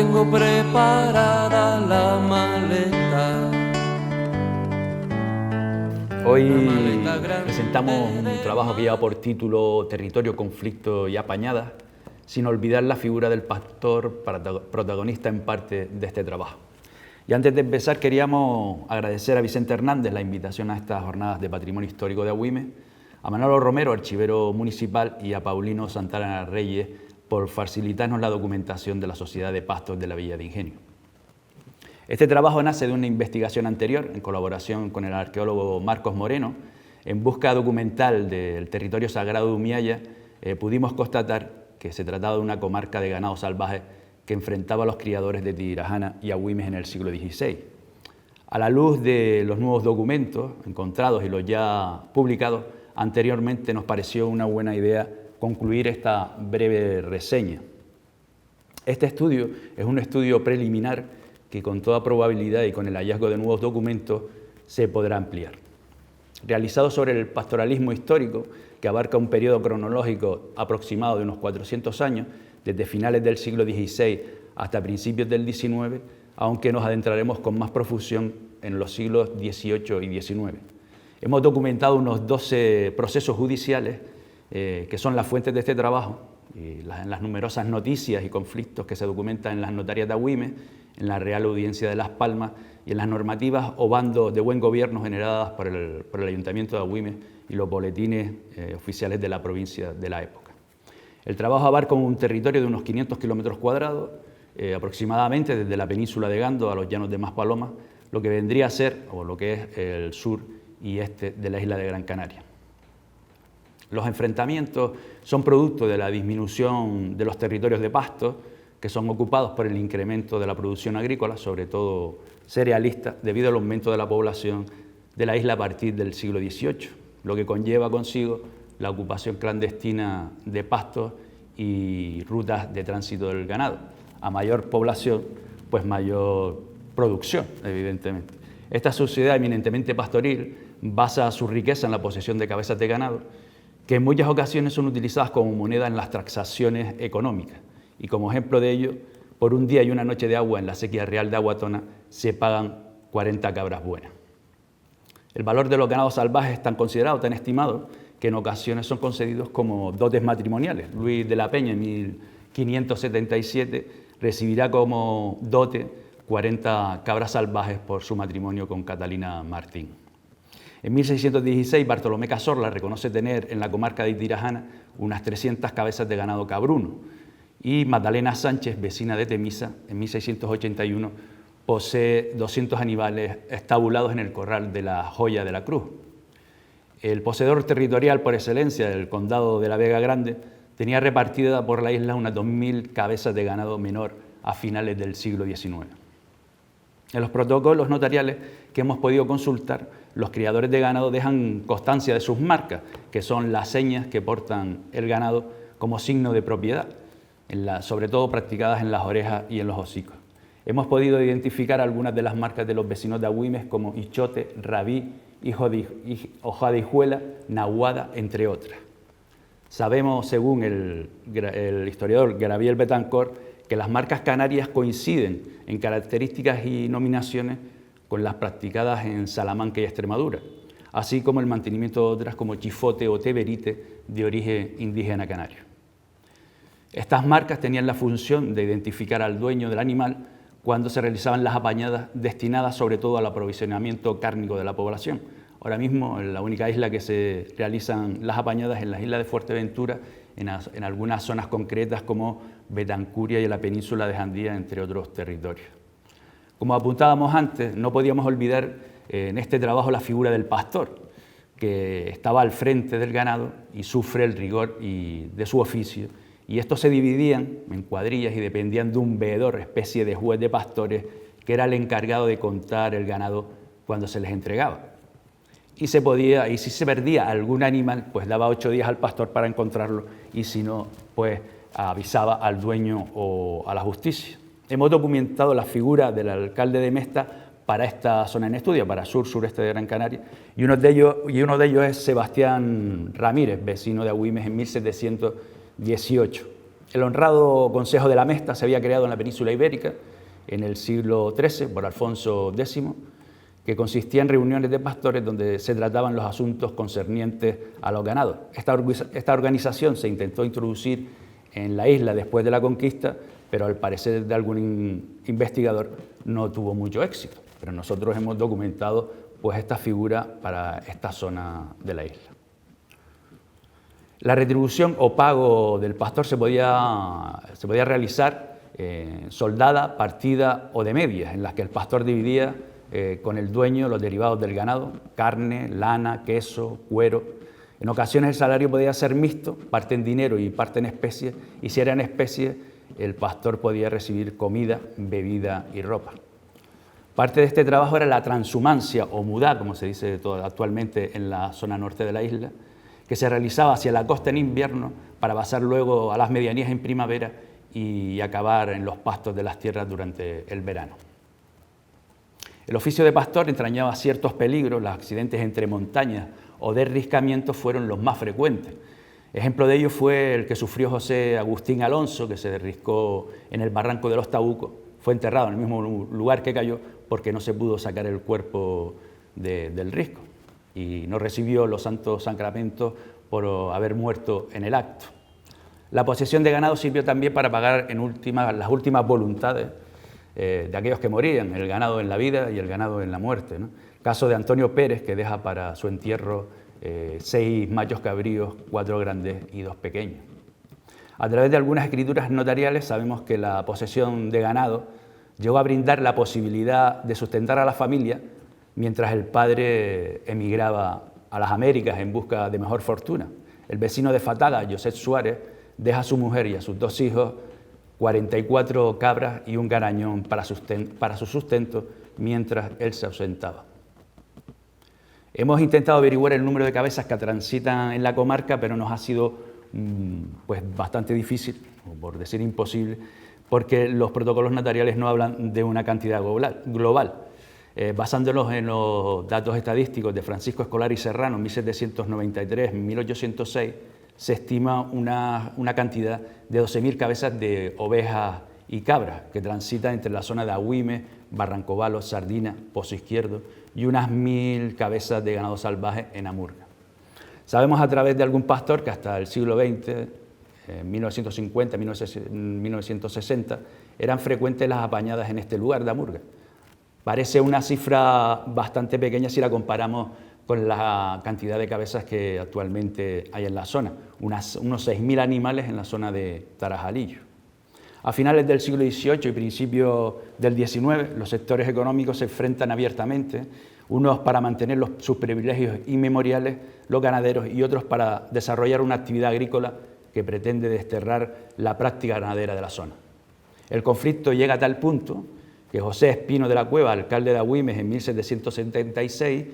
tengo preparada la maleta. Hoy presentamos un trabajo que lleva por título Territorio, Conflicto y Apañadas, sin olvidar la figura del pastor protagonista en parte de este trabajo. Y antes de empezar queríamos agradecer a Vicente Hernández la invitación a estas jornadas de Patrimonio Histórico de Agüimes, a Manolo Romero, archivero municipal, y a Paulino Santana Reyes por facilitarnos la documentación de la Sociedad de Pastos de la Villa de Ingenio. Este trabajo nace de una investigación anterior, en colaboración con el arqueólogo Marcos Moreno. En busca documental del territorio sagrado de Umialla, pudimos constatar que se trataba de una comarca de ganado salvaje que enfrentaba a los criadores de Tirajana y Agüimes en el siglo XVI. A la luz de los nuevos documentos encontrados y los ya publicados, anteriormente nos pareció una buena idea concluir esta breve reseña. Este estudio es un estudio preliminar que con toda probabilidad y con el hallazgo de nuevos documentos se podrá ampliar. Realizado sobre el pastoralismo histórico, que abarca un periodo cronológico aproximado de unos 400 años, desde finales del siglo XVI hasta principios del XIX, aunque nos adentraremos con más profusión en los siglos XVIII y XIX. Hemos documentado unos 12 procesos judiciales que son las fuentes de este trabajo, y en las numerosas noticias y conflictos que se documentan en las notarias de Agüimes, en la Real Audiencia de Las Palmas y en las normativas o bandos de buen gobierno generadas por el Ayuntamiento de Agüimes y los boletines oficiales de la provincia de la época. El trabajo abarca un territorio de unos 500 kilómetros cuadrados, aproximadamente desde la península de Gando a los llanos de Maspalomas, lo que vendría a ser, o lo que es, el sur y este de la isla de Gran Canaria. Los enfrentamientos son producto de la disminución de los territorios de pasto, que son ocupados por el incremento de la producción agrícola, sobre todo cerealista, debido al aumento de la población de la isla a partir del siglo XVIII, lo que conlleva consigo la ocupación clandestina de pastos y rutas de tránsito del ganado. A mayor población, pues mayor producción, evidentemente. Esta sociedad eminentemente pastoril basa su riqueza en la posesión de cabezas de ganado, que en muchas ocasiones son utilizadas como moneda en las transacciones económicas. Y como ejemplo de ello, por un día y una noche de agua en la sequía real de Aguatona se pagan 40 cabras buenas. El valor de los ganados salvajes es tan considerado, tan estimado, que en ocasiones son concedidos como dotes matrimoniales. Luis de la Peña, en 1577, recibirá como dote 40 cabras salvajes por su matrimonio con Catalina Martín. En 1616, Bartolomé Cazorla reconoce tener en la comarca de Tirajana unas 300 cabezas de ganado cabruno, y Magdalena Sánchez, vecina de Temisa, en 1681, posee 200 animales estabulados en el corral de la Joya de la Cruz. El poseedor territorial por excelencia del condado de la Vega Grande tenía repartida por la isla unas 2000 cabezas de ganado menor a finales del siglo XIX. En los protocolos notariales que hemos podido consultar, los criadores de ganado dejan constancia de sus marcas, que son las señas que portan el ganado como signo de propiedad, sobre todo practicadas en las orejas y en los hocicos. Hemos podido identificar algunas de las marcas de los vecinos de Agüimes como Ichote, Rabí, Hojadijuela, Nahuada, entre otras. Sabemos, según el historiador Gabriel Betancourt, que las marcas canarias coinciden en características y nominaciones con las practicadas en Salamanca y Extremadura, así como el mantenimiento de otras como Chifote o Teberite de origen indígena canario. Estas marcas tenían la función de identificar al dueño del animal cuando se realizaban las apañadas destinadas sobre todo al aprovisionamiento cárnico de la población. Ahora mismo, en la única isla que se realizan las apañadas es en la isla de Fuerteventura, en algunas zonas concretas como Betancuria y en la península de Jandía, entre otros territorios. Como apuntábamos antes, no podíamos olvidar en este trabajo la figura del pastor, que estaba al frente del ganado y sufre el rigor de su oficio. Y estos se dividían en cuadrillas y dependían de un veedor, especie de juez de pastores, que era el encargado de contar el ganado cuando se les entregaba. Y si se perdía algún animal, pues daba 8 días al pastor para encontrarlo, y si no, pues avisaba al dueño o a la justicia. Hemos documentado la figura del alcalde de Mesta para esta zona en estudio, para sur-sureste de Gran Canaria, y uno de ellos es Sebastián Ramírez, vecino de Agüimes en 1718. El honrado Consejo de la Mesta se había creado en la península ibérica en el siglo XIII por Alfonso X, que consistía en reuniones de pastores donde se trataban los asuntos concernientes a los ganados. Esta organización se intentó introducir en la isla después de la conquista, pero al parecer de algún investigador no tuvo mucho éxito. Pero nosotros hemos documentado pues, esta figura para esta zona de la isla. La retribución o pago del pastor se podía realizar soldada, partida o de medias, en las que el pastor dividía con el dueño los derivados del ganado, carne, lana, queso, cuero. En ocasiones el salario podía ser mixto, parte en dinero y parte en especie, y si era en especie, el pastor podía recibir comida, bebida y ropa. Parte de este trabajo era la transhumancia o mudá, como se dice actualmente en la zona norte de la isla, que se realizaba hacia la costa en invierno para pasar luego a las medianías en primavera y acabar en los pastos de las tierras durante el verano. El oficio de pastor entrañaba ciertos peligros, los accidentes entre montañas o derriscamientos fueron los más frecuentes. Ejemplo de ello fue el que sufrió José Agustín Alonso, que se derriscó en el barranco de los Tabucos, fue enterrado en el mismo lugar que cayó porque no se pudo sacar el cuerpo del risco y no recibió los santos sacramentos por haber muerto en el acto. La posesión de ganado sirvió también para pagar las últimas voluntades de aquellos que morían, el ganado en la vida y el ganado en la muerte, ¿no? Caso de Antonio Pérez, que deja para su entierro 6 machos cabríos, 4 grandes y 2 pequeños. A través de algunas escrituras notariales sabemos que la posesión de ganado llegó a brindar la posibilidad de sustentar a la familia mientras el padre emigraba a las Américas en busca de mejor fortuna. El vecino de Fataga, José Suárez, deja a su mujer y a sus 2 hijos 44 cabras y un garañón para su sustento mientras él se ausentaba. Hemos intentado averiguar el número de cabezas que transitan en la comarca, pero nos ha sido pues, bastante difícil, por decir imposible, porque los protocolos notariales no hablan de una cantidad global. Basándonos en los datos estadísticos de Francisco Escolar y Serrano, 1793-1806, se estima una cantidad de 12.000 cabezas de ovejas y cabras que transitan entre la zona de Agüimes, Barrancovalo, Sardina, Pozo Izquierdo y unas 1.000 cabezas de ganado salvaje en Amurga. Sabemos a través de algún pastor que hasta el siglo XX, 1950, 1960, eran frecuentes las apañadas en este lugar de Amurga. Parece una cifra bastante pequeña si la comparamos con la cantidad de cabezas que actualmente hay en la zona, unos 6.000 animales en la zona de Tarajalillo. A finales del siglo XVIII y principios del XIX, los sectores económicos se enfrentan abiertamente, unos para mantener sus privilegios inmemoriales, los ganaderos, y otros para desarrollar una actividad agrícola que pretende desterrar la práctica ganadera de la zona. El conflicto llega a tal punto que José Espino de la Cueva, alcalde de Agüimes en 1776,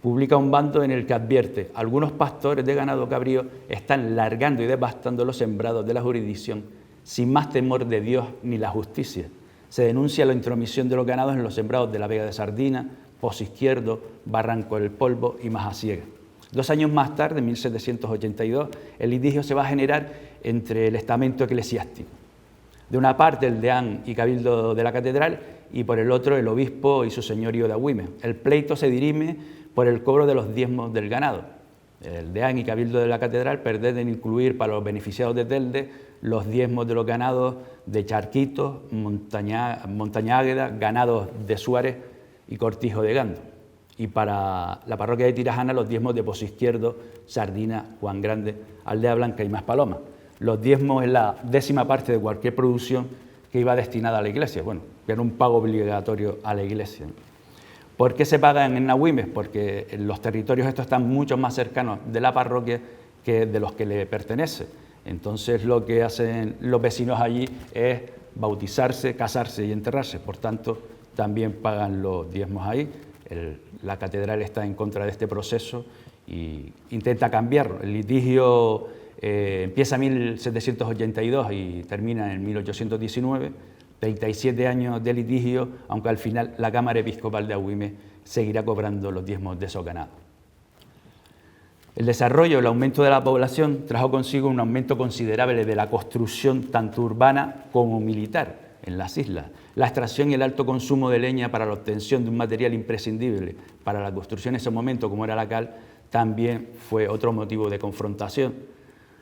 publica un bando en el que advierte: algunos pastores de ganado cabrío están largando y devastando los sembrados de la jurisdicción sin más temor de Dios ni la justicia. Se denuncia la intromisión de los ganados en los sembrados de la Vega de Sardina, Pozo Izquierdo, Barranco del Polvo y Majasiega. 2 años más tarde, en 1782, el litigio se va a generar entre el estamento eclesiástico. De una parte el deán y cabildo de la catedral y por el otro el obispo y su señorío de Agüimes. El pleito se dirime por el cobro de los diezmos del ganado. El deán y cabildo de la catedral pretenden incluir para los beneficiados de Telde los diezmos de los ganados de Charquitos, Montañágueda, ganados de Suárez y Cortijo de Gando. Y para la parroquia de Tirajana los diezmos de Pozo Izquierdo, Sardina, Juan Grande, Aldea Blanca y Maspalomas. Los diezmos es la 10ª parte de cualquier producción que iba destinada a la iglesia. Bueno, era un pago obligatorio a la iglesia. ¿Por qué se pagan en Agüimes? Porque los territorios estos están mucho más cercanos de la parroquia que de los que le pertenece. Entonces lo que hacen los vecinos allí es bautizarse, casarse y enterrarse. Por tanto, también pagan los diezmos ahí. La catedral está en contra de este proceso e intenta cambiarlo. El litigio empieza en 1782 y termina en 1819. 37 años de litigio, aunque al final la Cámara Episcopal de Agüimes seguirá cobrando los diezmos de esos ganados. El desarrollo, el aumento de la población trajo consigo un aumento considerable de la construcción tanto urbana como militar en las islas. La extracción y el alto consumo de leña para la obtención de un material imprescindible para la construcción en ese momento, como era la cal, también fue otro motivo de confrontación.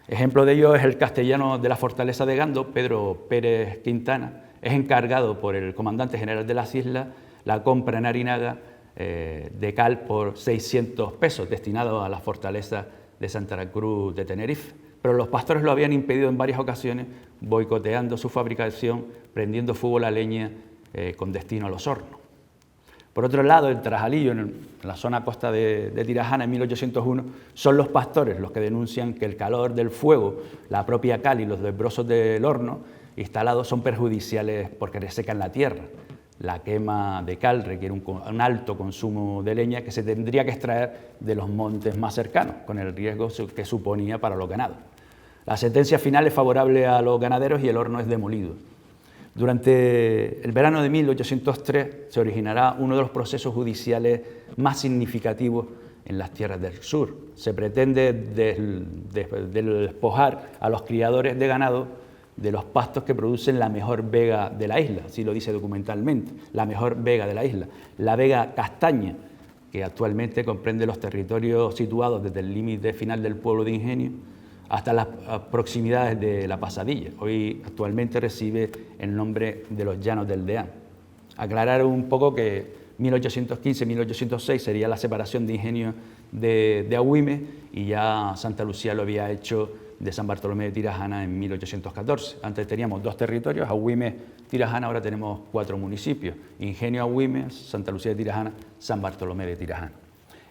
Ejemplo de ello es el castellano de la fortaleza de Gando, Pedro Pérez Quintana. Es encargado por el comandante general de las islas la compra en Arinaga de cal por 600 pesos, destinado a la fortaleza de Santa Cruz de Tenerife. Pero los pastores lo habían impedido en varias ocasiones, boicoteando su fabricación, prendiendo fuego a la leña con destino a los hornos. Por otro lado, en Trajalillo, en la zona costa de Tirajana, en 1801, son los pastores los que denuncian que el calor del fuego, la propia cal y los desbrozos del horno instalados son perjudiciales porque resecan la tierra. La quema de cal requiere un alto consumo de leña que se tendría que extraer de los montes más cercanos, con el riesgo que suponía para los ganados. La sentencia final es favorable a los ganaderos y el horno es demolido. Durante el verano de 1803 se originará uno de los procesos judiciales más significativos en las tierras del sur. Se pretende despojar a los criadores de ganado de los pastos que producen la mejor vega de la isla, así lo dice documentalmente, la mejor vega de la isla, la vega castaña, que actualmente comprende los territorios situados desde el límite final del pueblo de Ingenio hasta las proximidades de la Pasadilla. Hoy actualmente recibe el nombre de los Llanos del Deán. Aclarar un poco que 1815-1806 sería la separación de Ingenio de Agüime y ya Santa Lucía lo había hecho de San Bartolomé de Tirajana en 1814. Antes teníamos 2 territorios, Agüime, Tirajana, ahora tenemos 4 municipios, Ingenio, Agüime, Santa Lucía de Tirajana, San Bartolomé de Tirajana.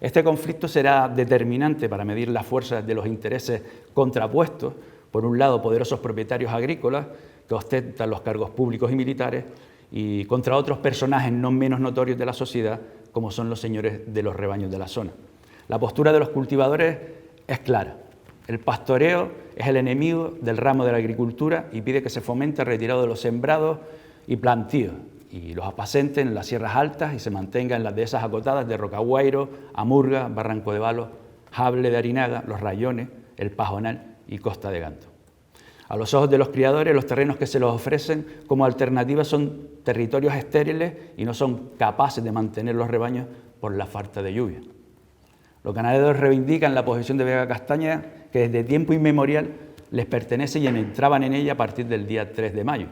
Este conflicto será determinante para medir las fuerzas de los intereses contrapuestos, por un lado poderosos propietarios agrícolas que ostentan los cargos públicos y militares, y contra otros personajes no menos notorios de la sociedad, como son los señores de los rebaños de la zona. La postura de los cultivadores es clara. El pastoreo es el enemigo del ramo de la agricultura y pide que se fomente el retirado de los sembrados y plantíos y los apacenten en las sierras altas y se mantenga en las dehesas acotadas de Rocaguairo, Amurga, Barranco de Balos, Jable de Arinaga, Los Rayones, El Pajonal y Costa de Gando. A los ojos de los criadores, los terrenos que se les ofrecen como alternativa son territorios estériles y no son capaces de mantener los rebaños por la falta de lluvia. Los ganaderos reivindican la posesión de vega castaña que desde tiempo inmemorial les pertenece y entraban en ella a partir del día 3 de mayo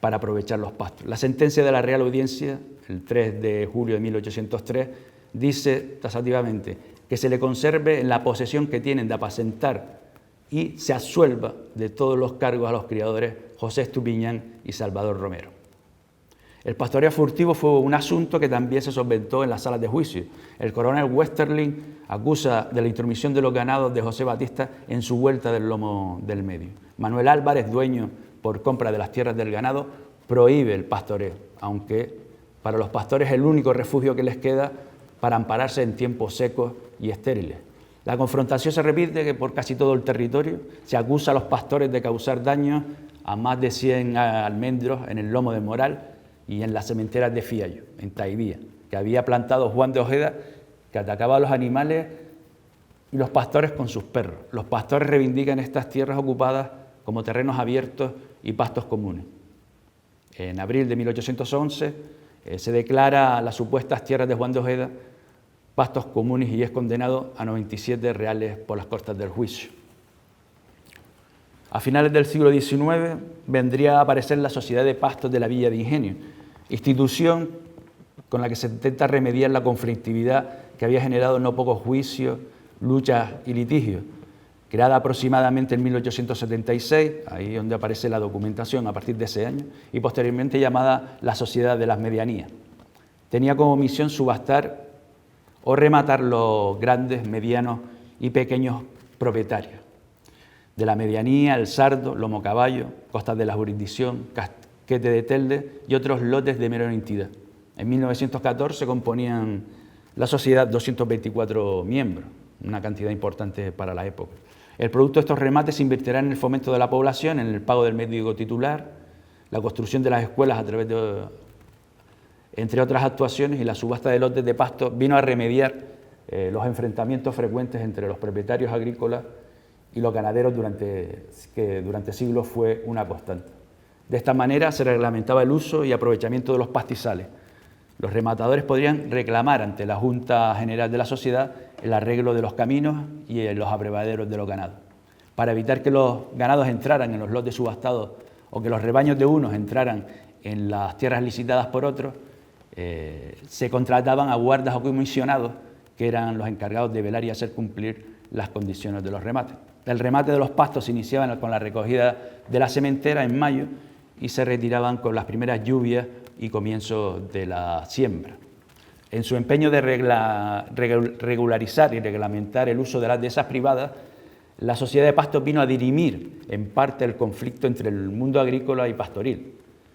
para aprovechar los pastos. La sentencia de la Real Audiencia, el 3 de julio de 1803, dice taxativamente que se le conserve en la posesión que tienen de apacentar y se absuelva de todos los cargos a los criadores José Estupiñán y Salvador Romero. El pastoreo furtivo fue un asunto que también se solventó en las salas de juicio. El coronel Westerling acusa de la intromisión de los ganados de José Batista en su vuelta del lomo del medio. Manuel Álvarez, dueño por compra de las tierras del ganado, prohíbe el pastoreo, aunque para los pastores es el único refugio que les queda para ampararse en tiempos secos y estériles. La confrontación se repite por casi todo el territorio. Se acusa a los pastores de causar daños a más de 100 almendros en el lomo de Moral y en las sementeras de Fiallo, en Taibía, que había plantado Juan de Ojeda, que atacaba a los animales y los pastores con sus perros. Los pastores reivindican estas tierras ocupadas como terrenos abiertos y pastos comunes. En abril de 1811 se declara las supuestas tierras de Juan de Ojeda pastos comunes y es condenado a 97 reales por las cortes del juicio. A finales del siglo XIX vendría a aparecer la Sociedad de Pastos de la Villa de Ingenio, institución con la que se intenta remediar la conflictividad que había generado no pocos juicios, luchas y litigios. Creada aproximadamente en 1876, ahí donde aparece la documentación a partir de ese año, y posteriormente llamada la Sociedad de las Medianías. Tenía como misión subastar o rematar los grandes, medianos y pequeños propietarios de la medianía, el sardo, lomo caballo, costas de la jurisdicción, casquete de Telde y otros lotes de menor entidad. En 1914 componían la sociedad 224 miembros, una cantidad importante para la época. El producto de estos remates se invertirá en el fomento de la población, en el pago del médico titular, la construcción de las escuelas a través de, entre otras actuaciones, y la subasta de lotes de pasto vino a remediar los enfrentamientos frecuentes entre los propietarios agrícolas y los ganaderos que durante siglos fue una constante. De esta manera se reglamentaba el uso y aprovechamiento de los pastizales. Los rematadores podrían reclamar ante la Junta General de la Sociedad el arreglo de los caminos y los abrevaderos de los ganados. Para evitar que los ganados entraran en los lotes subastados o que los rebaños de unos entraran en las tierras licitadas por otros, se contrataban a guardas o comisionados que eran los encargados de velar y hacer cumplir las condiciones de los remates. El remate de los pastos se iniciaba con la recogida de la sementera en mayo y se retiraban con las primeras lluvias y comienzo de la siembra. En su empeño de regularizar y reglamentar el uso de las dehesas privadas, la Sociedad de Pastos vino a dirimir en parte el conflicto entre el mundo agrícola y pastoril.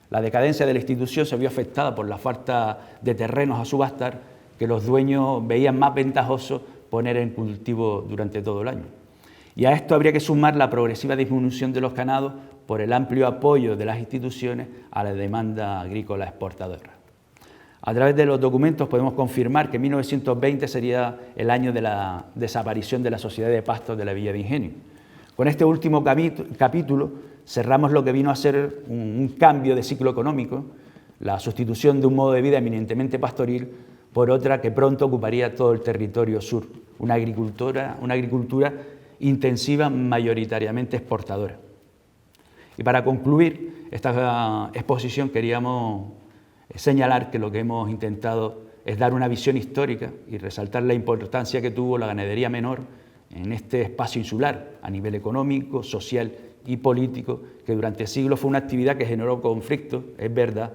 La decadencia de la institución se vio afectada por la falta de terrenos a subastar que los dueños veían más ventajoso poner en cultivo durante todo el año. Y a esto habría que sumar la progresiva disminución de los ganados por el amplio apoyo de las instituciones a la demanda agrícola exportadora. A través de los documentos podemos confirmar que 1920 sería el año de la desaparición de la Sociedad de Pastos de la Villa de Ingenio. Con este último capítulo cerramos lo que vino a ser un cambio de ciclo económico, la sustitución de un modo de vida eminentemente pastoril por otra que pronto ocuparía todo el territorio sur, una agricultura intensiva mayoritariamente exportadora. Y para concluir esta exposición queríamos señalar que lo que hemos intentado es dar una visión histórica y resaltar la importancia que tuvo la ganadería menor en este espacio insular a nivel económico, social y político, que durante siglos fue una actividad que generó conflictos, es verdad,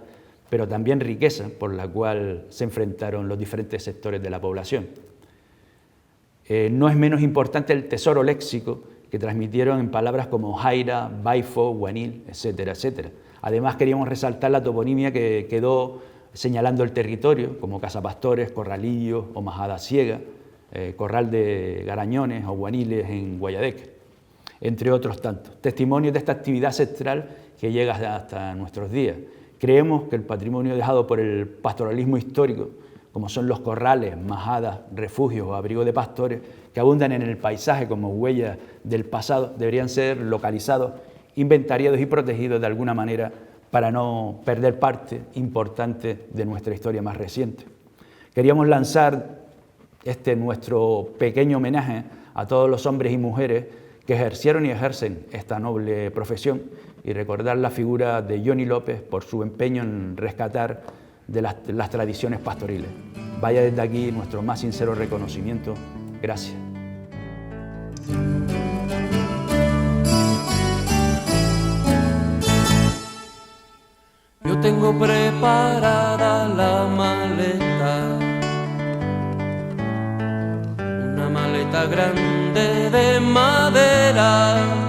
pero también riqueza por la cual se enfrentaron los diferentes sectores de la población. No es menos importante el tesoro léxico que transmitieron en palabras como jaira, baifo, guanil, etcétera, etcétera. Además queríamos resaltar la toponimia que quedó señalando el territorio, como Casapastores, Corralillo o Majada Ciega, Corral de Garañones o Guaniles en Guayadeque, entre otros tantos. Testimonios de esta actividad ancestral que llega hasta nuestros días. Creemos que el patrimonio dejado por el pastoralismo histórico, como son los corrales, majadas, refugios o abrigos de pastores, que abundan en el paisaje como huellas del pasado, deberían ser localizados, inventariados y protegidos de alguna manera para no perder parte importante de nuestra historia más reciente. Queríamos lanzar nuestro pequeño homenaje a todos los hombres y mujeres que ejercieron y ejercen esta noble profesión y recordar la figura de Johnny López por su empeño en rescatar de las tradiciones pastoriles. Vaya desde aquí nuestro más sincero reconocimiento. Gracias. Yo tengo preparada la maleta, una maleta grande de madera,